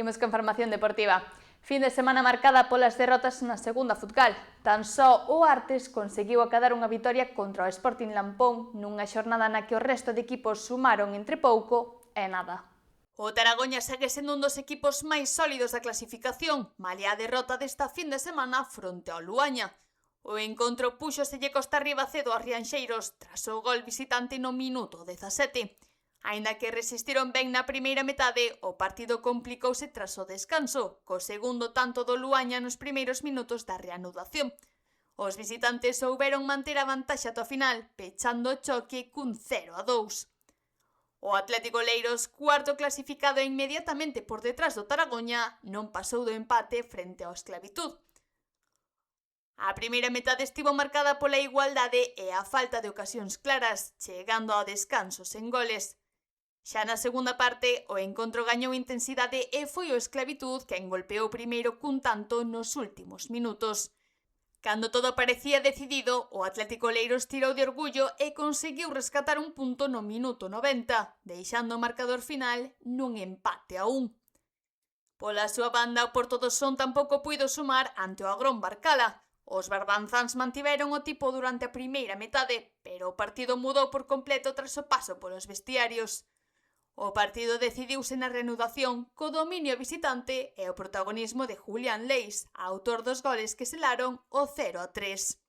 Imos con información deportiva. Fin de semana marcada polas derrotas na segunda futcal. Tan só o Artes conseguiu acadar unha vitoria contra o Sporting Lampón nunha xornada na que o resto de equipos sumaron entre pouco e nada. O Taragoña segue sendo un dos equipos máis sólidos da clasificación, malia a derrota desta fin de semana fronte ao Luaña. O encontro púxoselle costa arriba cedo aos rianxeiros tras o gol visitante no minuto 17. Aínda que resistiron ben na primeira metade, o partido complicouse tras o descanso, co segundo tanto do Luaña nos primeiros minutos da reanudación. Os visitantes souberon manter a vantaxe ata o final, pechando o choque cun 0-2. O Atlético Oleiros, cuarto clasificado inmediatamente por detrás do Taragoña, non pasou do empate frente ao Esclavitud. A primeira metade estivo marcada pola igualdade e a falta de ocasións claras, chegando ao descanso sen goles. Xa na segunda parte, o encontro gañou intensidade e foi o Esclavitud quen golpeou primeiro cun tanto nos últimos minutos. Cando todo parecía decidido, o Atlético Oleiros tirou de orgullo e conseguiu rescatar un punto no minuto 90, deixando o marcador final nun empate a 1. Pola súa banda, o Porto do Son tampouco puido sumar ante o Agrón Barcala. Os barbanzáns mantiveron o tipo durante a primeira metade, pero o partido mudou por completo tras o paso polos vestiarios. O partido decidiuse na reanudación co dominio visitante e o protagonismo de Julián Leis, autor dos goles que selaron o 0-3.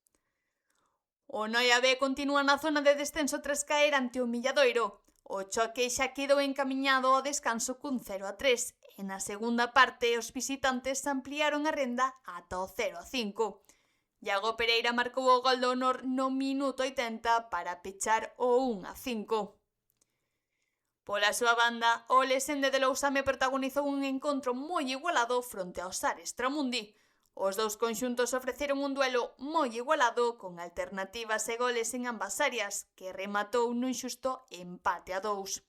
O Noia B continúa na zona de descenso tras caer ante o Milladoiro. O choque xa quedou encamiñado ao descanso cun 0-3 e na segunda parte os visitantes ampliaron a renda ata o 0-5. Iago Pereira marcou o gol do honor no minuto 80 para pechar o 1-5. Pola súa banda, o Lesende de Lousame protagonizou un encontro moi igualado fronte ao Sares Tramundi. Os dous conxuntos ofreceron un duelo moi igualado con alternativas e goles en ambas áreas, que rematou nun xusto empate a 2.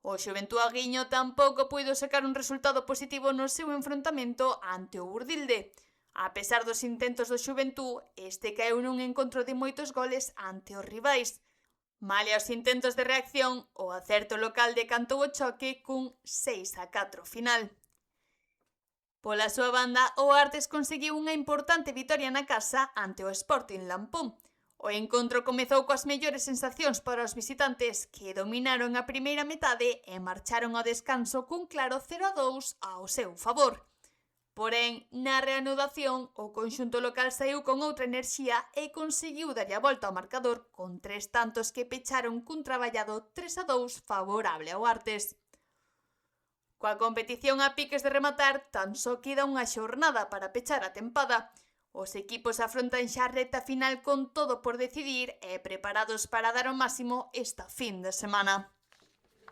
O Xuventud Aguiño tampouco puido sacar un resultado positivo no seu enfrontamento ante o Burdilde. A pesar dos intentos do Xuventud, este caeu nun encontro de moitos goles ante os rivais. Malia os intentos de reacción, o acerto local decantou o choque cun 6-4 final. Pola súa banda, o Artes conseguiu unha importante vitoria na casa ante o Sporting Lampón. O encontro comezou coas mellores sensacións para os visitantes, que dominaron a primeira metade e marcharon ao descanso cun claro 0-2 ao seu favor. Porén, na reanudación, o conxunto local saíu con outra enerxía e conseguiu darlle a volta ao marcador con 3 tantos que pecharon cun traballado 3-2 favorable ao Artes. Coa competición a piques de rematar, tan só queda unha xornada para pechar a tempada. Os equipos afrontan xa a reta final con todo por decidir e preparados para dar o máximo esta fin de semana.